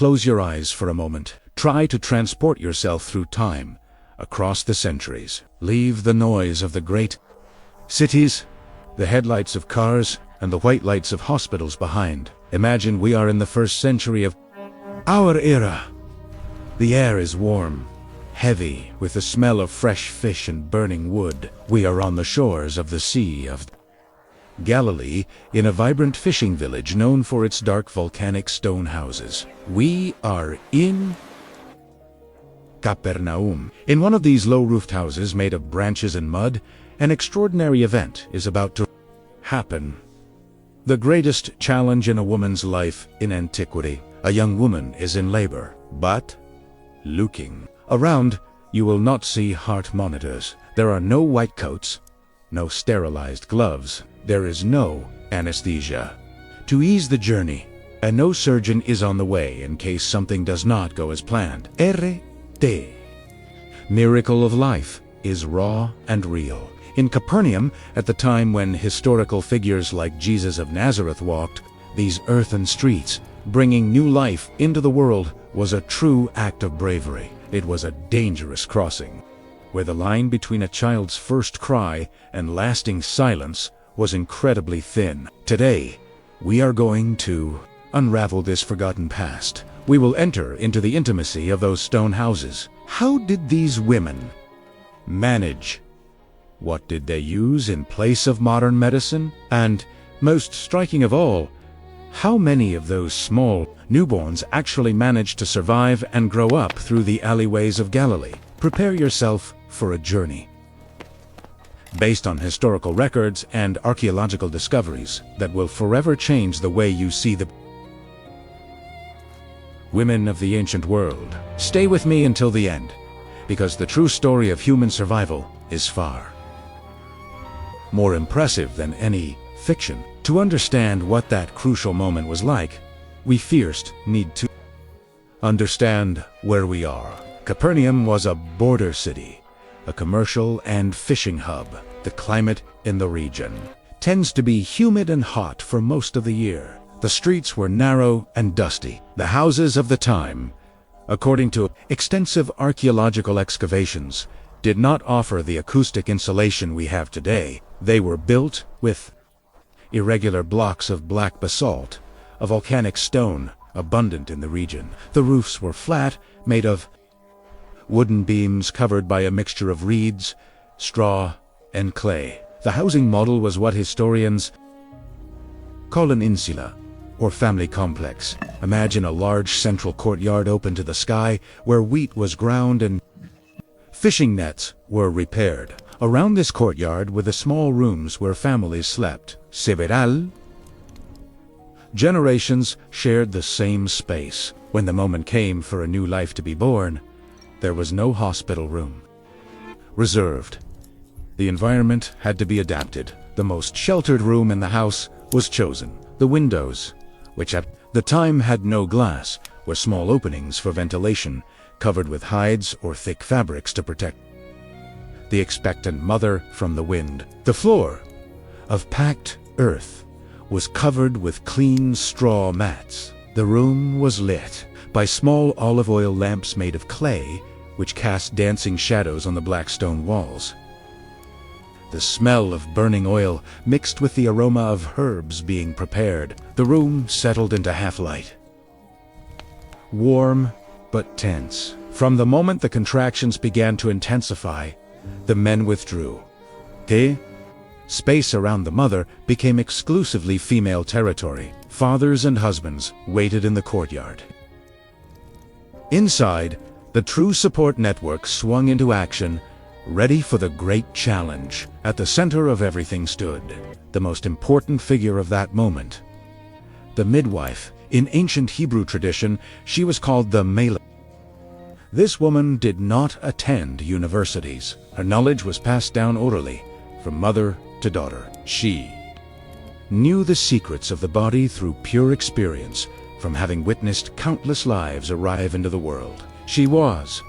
Close your eyes for a moment. Try to transport yourself through time, across the centuries. Leave the noise of the great cities, the headlights of cars, and the white lights of hospitals behind. Imagine we are in the 1st century of our era. The air is warm, heavy, with the smell of fresh fish and burning wood. We are on the shores of the Sea of Galilee, in a vibrant fishing village known for its dark volcanic stone houses. We are in Capernaum. In one of these low-roofed houses made of branches and mud, an extraordinary event is about to happen. The greatest challenge in a woman's life in antiquity. A young woman is in labor, but looking around, you will not see heart monitors. There are no white coats, no sterilized gloves. There is no anesthesia to ease the journey, and no surgeon is on the way in case something does not go as planned. The miracle of life is raw and real. In Capernaum, at the time when historical figures like Jesus of Nazareth walked these earthen streets, bringing new life into the world was a true act of bravery. It was a dangerous crossing, where the line between a child's first cry and lasting silence was incredibly thin. Today, we are going to unravel this forgotten past. We will enter into the intimacy of those stone houses. How did these women manage? What did they use in place of modern medicine? And, most striking of all, how many of those small newborns actually managed to survive and grow up through the alleyways of Galilee? Prepare yourself for a journey based on historical records and archaeological discoveries that will forever change the way you see the women of the ancient world. Stay with me until the end, because the true story of human survival is far more impressive than any fiction. To understand what that crucial moment was like, we first need to understand where we are. Capernaum was a border city, a commercial and fishing hub. The climate in the region tends to be humid and hot for most of the year. The streets were narrow and dusty. The houses of the time, according to extensive archaeological excavations, did not offer the acoustic insulation we have today. They were built with irregular blocks of black basalt, a volcanic stone abundant in the region. The roofs were flat, made of wooden beams covered by a mixture of reeds, straw, and clay. The housing model was what historians call an insula, or family complex. Imagine a large central courtyard open to the sky, where wheat was ground and fishing nets were repaired. Around this courtyard were the small rooms where families slept. Several generations shared the same space. When the moment came for a new life to be born, there was no hospital room reserved. The environment had to be adapted. The most sheltered room in the house was chosen. The windows, which at the time had no glass, were small openings for ventilation, covered with hides or thick fabrics to protect the expectant mother from the wind. The floor, of packed earth, was covered with clean straw mats. The room was lit by small olive oil lamps made of clay, which cast dancing shadows on the black stone walls. The smell of burning oil mixed with the aroma of herbs being prepared. The room settled into half-light. Warm, but tense. From the moment the contractions began to intensify, the men withdrew. The space around the mother became exclusively female territory. Fathers and husbands waited in the courtyard. Inside, the true support network swung into action, ready for the great challenge. At the center of everything stood the most important figure of that moment, the midwife. In ancient Hebrew tradition, she was called the meyaledet. This woman did not attend universities. Her knowledge was passed down orally, from mother to daughter. She knew the secrets of the body through pure experience, from having witnessed countless lives arrive into the world. She was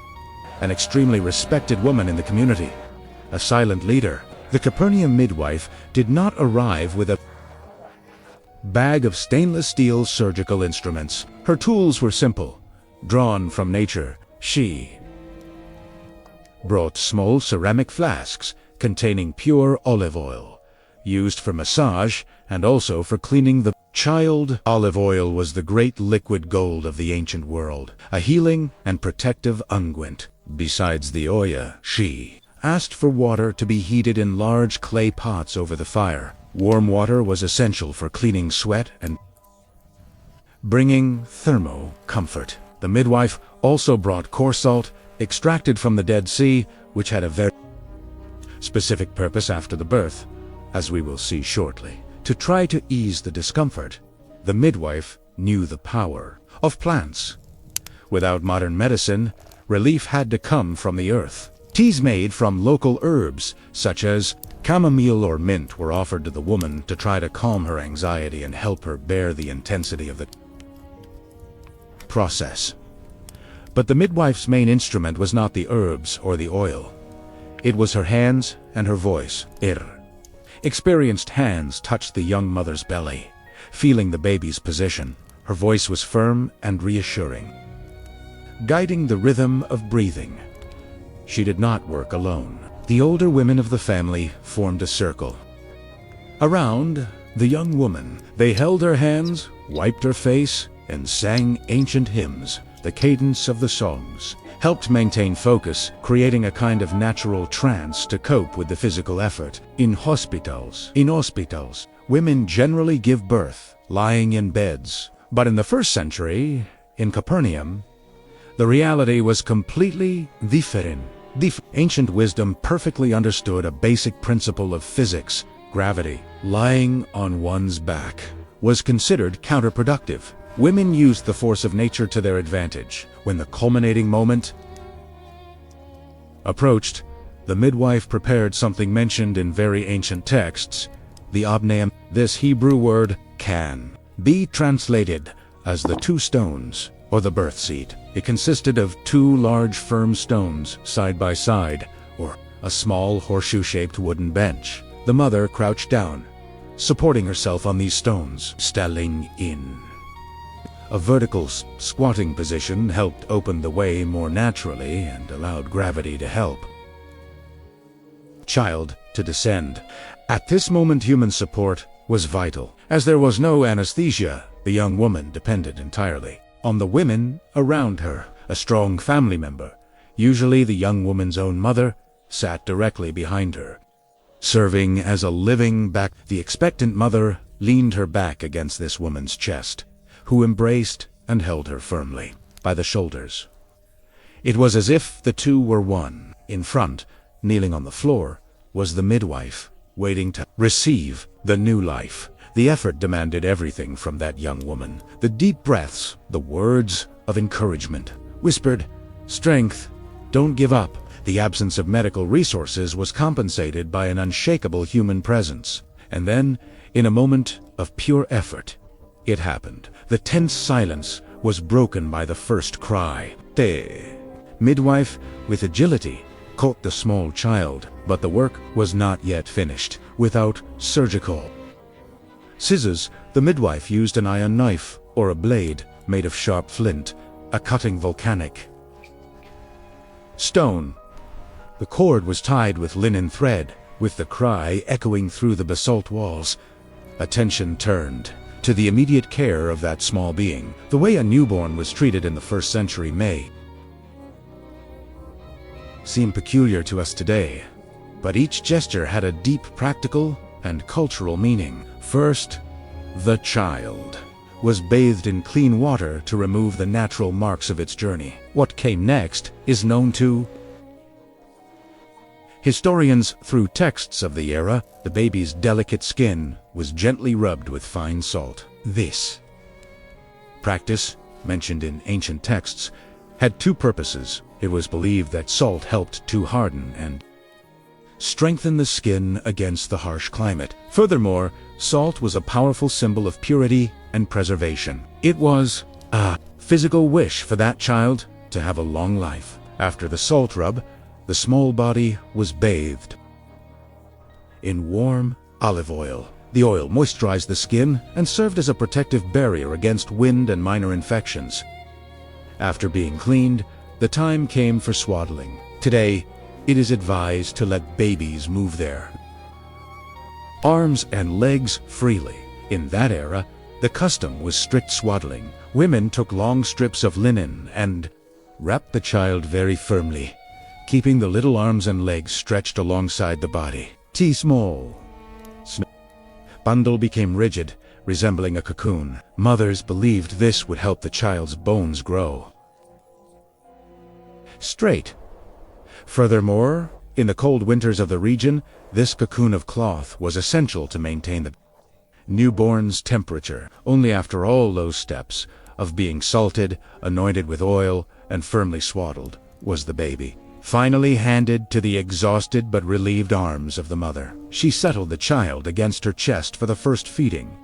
an extremely respected woman in the community, a silent leader. The Capernaum midwife did not arrive with a bag of stainless steel surgical instruments. Her tools were simple: drawn from nature. She brought small ceramic flasks containing pure olive oil, used for massage and also for cleaning the child. Olive oil was the great liquid gold of the ancient world, a healing and protective unguent. Besides the oil, she asked for water to be heated in large clay pots over the fire. Warm water was essential for cleaning sweat and bringing thermo comfort. The midwife also brought coarse salt, extracted from the Dead Sea, which had a very specific purpose after the birth, as we will see shortly. To try to ease the discomfort, the midwife knew the power of plants. Without modern medicine, relief had to come from the earth. Teas made from local herbs, such as chamomile or mint, were offered to the woman to try to calm her anxiety and help her bear the intensity of the process. But the midwife's main instrument was not the herbs or the oil. It was her hands and her voice. Experienced hands touched the young mother's belly, feeling the baby's position. Her voice was firm and reassuring, guiding the rhythm of breathing. She did not work alone. The older women of the family formed a circle around the young woman. They held her hands, wiped her face, and sang ancient hymns. The cadence of the songs helped maintain focus, creating a kind of natural trance to cope with the physical effort. In hospitals, women generally give birth lying in beds. But in the 1st century, in Capernaum, the reality was completely different. Ancient wisdom perfectly understood a basic principle of physics: gravity. Lying on one's back was considered counterproductive. Women used the force of nature to their advantage. When the culminating moment approached, the midwife prepared something mentioned in very ancient texts, the obnayim. This Hebrew word can be translated as the 2 stones, or the birth seat. It consisted of 2 large firm stones side by side, or a small horseshoe-shaped wooden bench. The mother crouched down, supporting herself on these stones. Stalling in a vertical squatting position helped open the way more naturally and allowed gravity to help child to descend. At this moment, human support was vital. As there was no anesthesia, the young woman depended entirely on the women around her. A strong family member, usually the young woman's own mother, sat directly behind her, serving as a living back. The expectant mother leaned her back against this woman's chest, who embraced and held her firmly by the shoulders. It was as if the two were one. In front, kneeling on the floor, was the midwife, waiting to receive the new life. The effort demanded everything from that young woman. The deep breaths, the words of encouragement, whispered, "Strength, don't give up." The absence of medical resources was compensated by an unshakable human presence. And then, in a moment of pure effort, it happened. The tense silence was broken by the first cry. The midwife, with agility, caught the small child, but the work was not yet finished. Without surgical scissors, the midwife used an iron knife, or a blade, made of sharp flint, a cutting volcanic stone. The cord was tied with linen thread, with the cry echoing through the basalt walls. Attention turned to the immediate care of that small being. The way a newborn was treated in the 1st century may seem peculiar to us today, but each gesture had a deep practical and cultural meaning. First, the child was bathed in clean water to remove the natural marks of its journey. What came next is known to historians through texts of the era. The baby's delicate skin was gently rubbed with fine salt. This practice, mentioned in ancient texts, had 2 purposes. It was believed that salt helped to harden and strengthen the skin against the harsh climate. Furthermore, salt was a powerful symbol of purity and preservation. It was a physical wish for that child to have a long life. After the salt rub, the small body was bathed in warm olive oil. The oil moisturized the skin and served as a protective barrier against wind and minor infections. After being cleaned, the time came for swaddling. Today, it is advised to let babies move their arms and legs freely. In that era, the custom was strict swaddling. Women took long strips of linen and wrapped the child very firmly, keeping the little arms and legs stretched alongside the body. Small bundle became rigid, resembling a cocoon. Mothers believed this would help the child's bones grow straight. Furthermore, in the cold winters of the region, this cocoon of cloth was essential to maintain the newborn's temperature. Only after all those steps of being salted, anointed with oil, and firmly swaddled was the baby finally handed to the exhausted but relieved arms of the mother. She settled the child against her chest for the first feeding,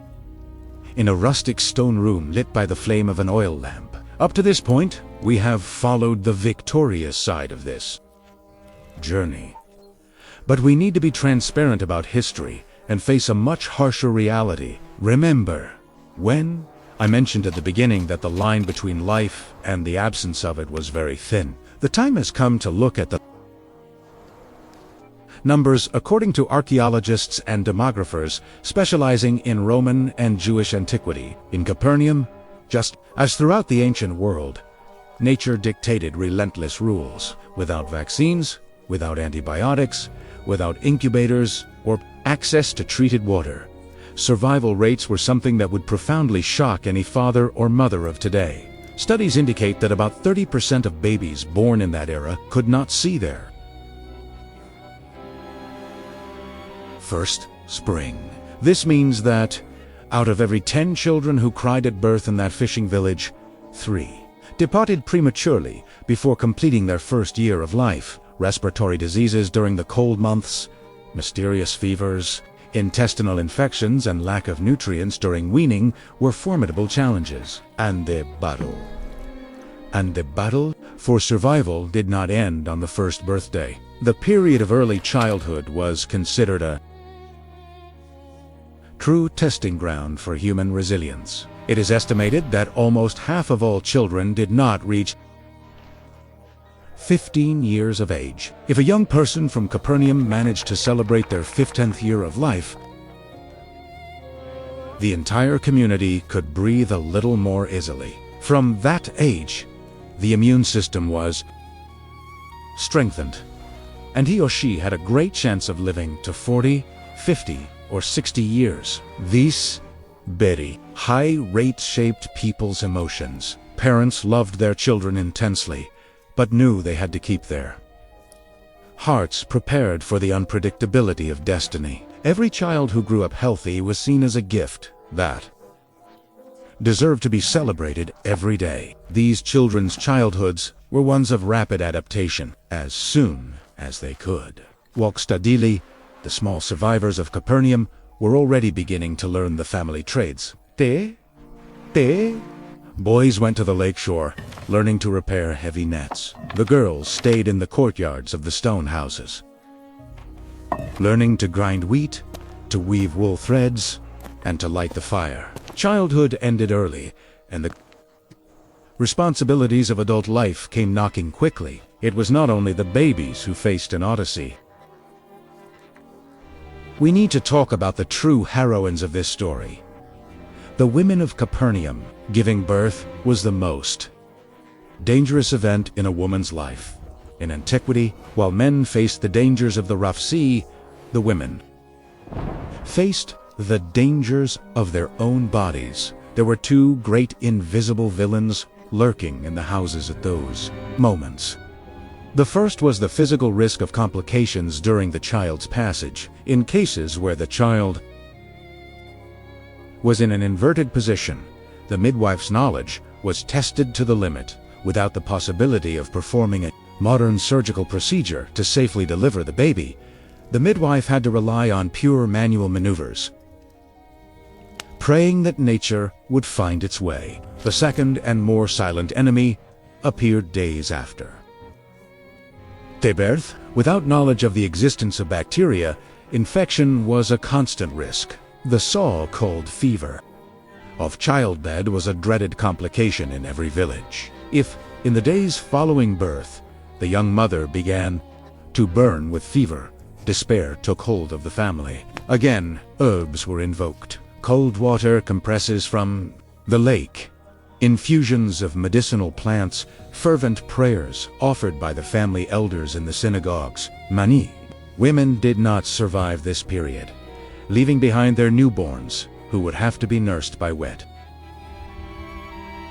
in a rustic stone room lit by the flame of an oil lamp. Up to this point, we have followed the victorious side of this journey. But we need to be transparent about history and face a much harsher reality. Remember, when I mentioned at the beginning that the line between life and the absence of it was very thin, the time has come to look at the numbers according to archaeologists and demographers specializing in Roman and Jewish antiquity. In Capernaum, just as throughout the ancient world, nature dictated relentless rules. Without vaccines, without antibiotics, without incubators, or access to treated water, survival rates were something that would profoundly shock any father or mother of today. Studies indicate that about 30% of babies born in that era could not see their first spring. This means that out of every 10 children who cried at birth in that fishing village, 3 departed prematurely before completing their first year of life. Respiratory diseases during the cold months, mysterious fevers, intestinal infections, and lack of nutrients during weaning were formidable challenges. And the battle for survival did not end on the first birthday. The period of early childhood was considered a true testing ground for human resilience. It is estimated that almost half of all children did not reach 15 years of age. If a young person from Capernaum managed to celebrate their 15th year of life, the entire community could breathe a little more easily. From that age, the immune system was strengthened, and he or she had a great chance of living to 40, 50, or 60 years. These very high rate shaped people's emotions. Parents loved their children intensely, but knew they had to keep their hearts prepared for the unpredictability of destiny. Every child who grew up healthy was seen as a gift that deserved to be celebrated every day. These children's childhoods were ones of rapid adaptation as soon as they could. Walk steadily, the small survivors of Capernaum were already beginning to learn the family trades. Boys went to the lakeshore, learning to repair heavy nets. The girls stayed in the courtyards of the stone houses, learning to grind wheat, to weave wool threads, and to light the fire. Childhood ended early, and the responsibilities of adult life came knocking quickly. It was not only the babies who faced an odyssey. We need to talk about the true heroines of this story. The women of Capernaum. Giving birth was the most dangerous event in a woman's life. In antiquity, while men faced the dangers of the rough sea, the women faced the dangers of their own bodies. There were two great invisible villains lurking in the houses at those moments. The first was the physical risk of complications during the child's passage. In cases where the child was in an inverted position, the midwife's knowledge was tested to the limit. Without the possibility of performing a modern surgical procedure to safely deliver the baby, the midwife had to rely on pure manual maneuvers, praying that nature would find its way. The second and more silent enemy appeared days after birth. Without knowledge of the existence of bacteria, infection was a constant risk. The so-called fever of childbed was a dreaded complication in every village. If In the days following birth, the young mother began to burn with fever. Despair took hold of the family. Again, herbs were invoked. Cold water compresses from the lake, infusions of medicinal plants, fervent prayers offered by the family elders in the synagogues. Many women did not survive this period, leaving behind their newborns, who would have to be nursed by wet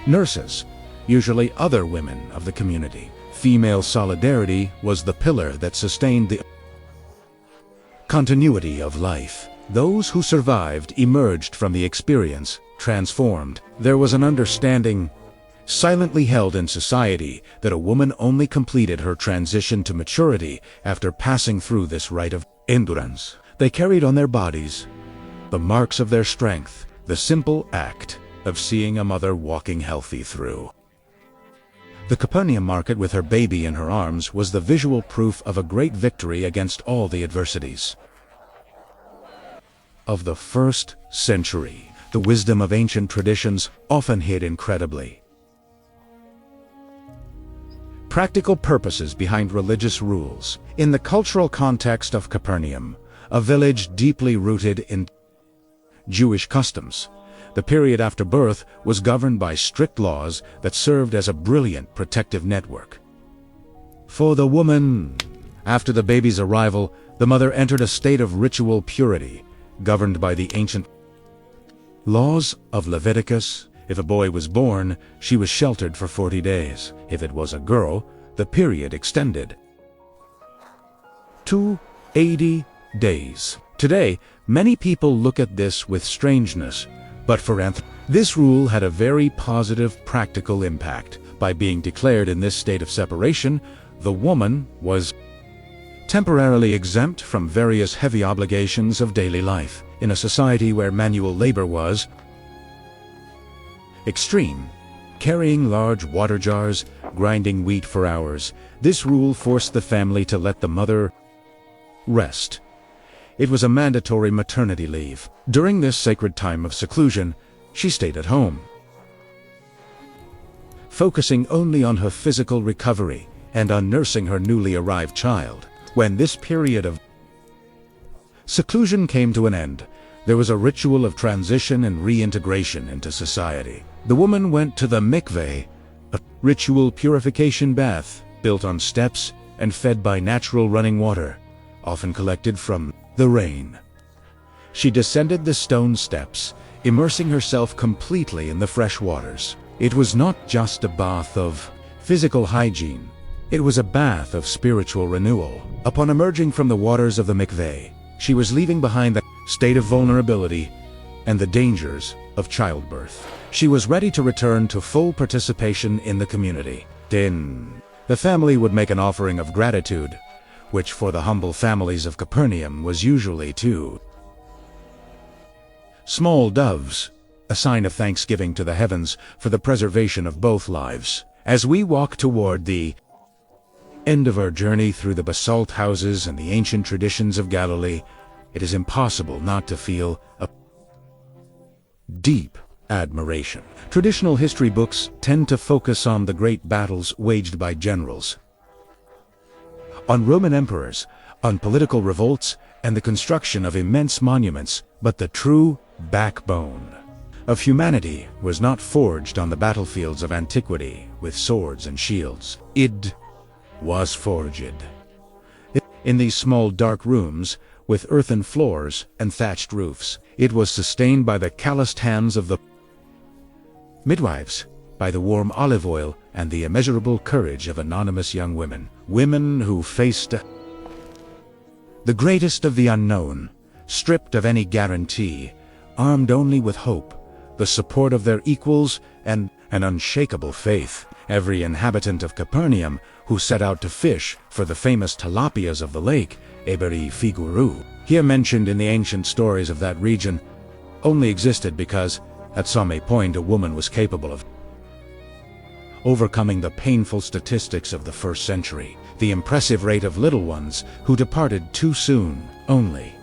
nurses, usually other women of the community. Female solidarity was the pillar that sustained the continuity of life. Those who survived emerged from the experience transformed. There was an understanding, silently held in society, that a woman only completed her transition to maturity after passing through this rite of endurance. They carried on their bodies the marks of their strength, the simple act of seeing a mother walking healthy through. The Capernaum market with her baby in her arms was the visual proof of a great victory against all the adversities of the first century. The wisdom of ancient traditions often hid incredibly practical purposes behind religious rules. In the cultural context of Capernaum, a village deeply rooted in Jewish customs, the period after birth was governed by strict laws that served as a brilliant protective network. For the woman, after the baby's arrival, the mother entered a state of ritual purity, governed by the ancient laws of Leviticus. If a boy was born, she was sheltered for 40 days. If it was a girl, the period extended to 80 days. Today, many people look at this with strangeness, but for this rule had a very positive practical impact. By being declared in this state of separation, the woman was temporarily exempt from various heavy obligations of daily life. In a society where manual labor was extreme, carrying large water jars, grinding wheat for hours, this rule forced the family to let the mother rest. It was a mandatory maternity leave. During this sacred time of seclusion, she stayed at home, focusing only on her physical recovery and on nursing her newly arrived child. When this period of seclusion came to an end, there was a ritual of transition and reintegration into society. The woman went to the Mikveh, a ritual purification bath built on steps and fed by natural running water, often collected from the rain. She descended the stone steps, immersing herself completely in the fresh waters. It was not just a bath of physical hygiene. It was a bath of spiritual renewal. Upon emerging from the waters of the Mikveh, she was leaving behind the state of vulnerability and the dangers of childbirth. She was ready to return to full participation in the community. Then, the family would make an offering of gratitude, which for the humble families of Capernaum was usually 2 small doves, a sign of thanksgiving to the heavens for the preservation of both lives. As we walk toward the end of our journey through the basalt houses and the ancient traditions of Galilee, it is impossible not to feel a deep admiration. Traditional history books tend to focus on the great battles waged by generals, on Roman emperors, on political revolts, and the construction of immense monuments, but the true backbone of humanity was not forged on the battlefields of antiquity with swords and shields. It was forged in these small dark rooms with earthen floors and thatched roofs. It was sustained by the calloused hands of the midwives, by the warm olive oil and the immeasurable courage of anonymous young women. Women who faced the greatest of the unknown, stripped of any guarantee, armed only with hope, the support of their equals, and an unshakable faith. Every inhabitant of Capernaum who set out to fish for the famous tilapias of the lake, eberi figuru, here mentioned in the ancient stories of that region, only existed because, at some point, a woman was capable of overcoming the painful statistics of the first century. The impressive rate of little ones who departed too soon only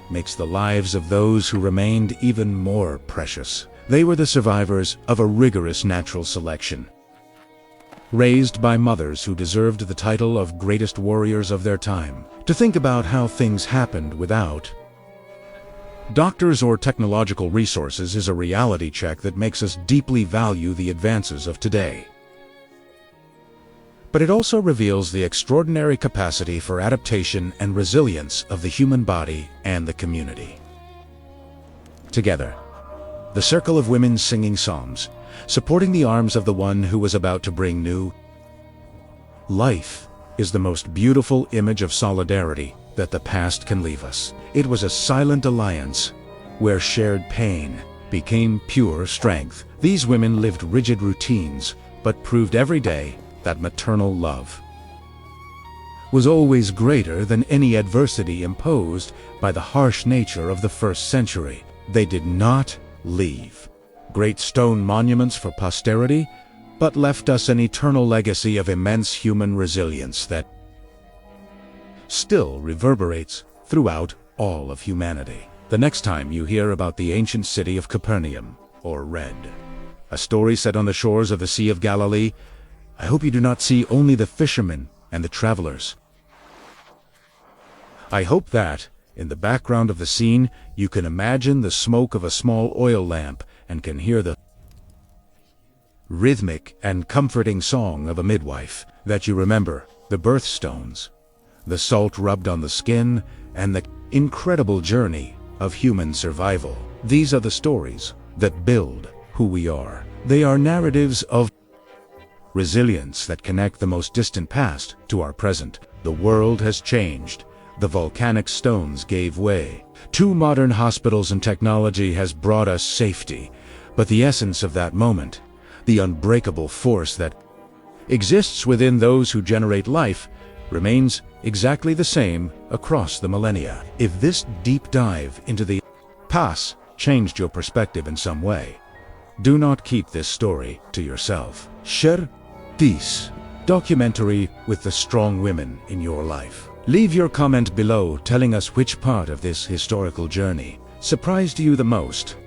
makes the lives of those who remained even more precious. They were the survivors of a rigorous natural selection, raised by mothers who deserved the title of greatest warriors of their time. To think about how things happened without doctors or technological resources is a reality check that makes us deeply value the advances of today. But it also reveals the extraordinary capacity for adaptation and resilience of the human body and the community. Together, the circle of women singing psalms, supporting the arms of the one who was about to bring new life, is the most beautiful image of solidarity that the past can leave us. It was a silent alliance where shared pain became pure strength. These women lived rigid routines, but proved every day that maternal love was always greater than any adversity imposed by the harsh nature of the first century. They did not leave great stone monuments for posterity, but left us an eternal legacy of immense human resilience that still reverberates throughout all of humanity. The next time you hear about the ancient city of Capernaum, or read a story set on the shores of the Sea of Galilee, I hope you do not see only the fishermen and the travelers. I hope that, in the background of the scene, you can imagine the smoke of a small oil lamp and can hear the rhythmic and comforting song of a midwife, that you remember the birthstones, the salt rubbed on the skin, and the incredible journey of human survival. These are the stories that build who we are. They are narratives of resilience that connect the most distant past to our present. The world has changed. The volcanic stones gave way. 2 modern hospitals and technology has brought us safety. But the essence of that moment, the unbreakable force that exists within those who generate life, remains exactly the same across the millennia. If this deep dive into the past changed your perspective in some way, do not keep this story to yourself. Share this documentary with the strong women in your life. Leave your comment below telling us which part of this historical journey surprised you the most.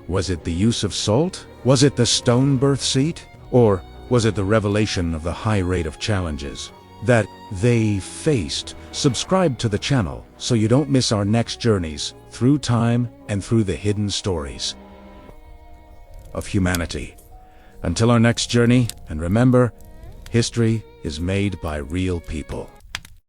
Was it the use of salt? Was it the stone birth seat? Or was it the revelation of the high rate of challenges that they faced? Subscribe to the channel so you don't miss our next journeys through time and through the hidden stories of humanity. Until our next journey, and remember, history is made by real people.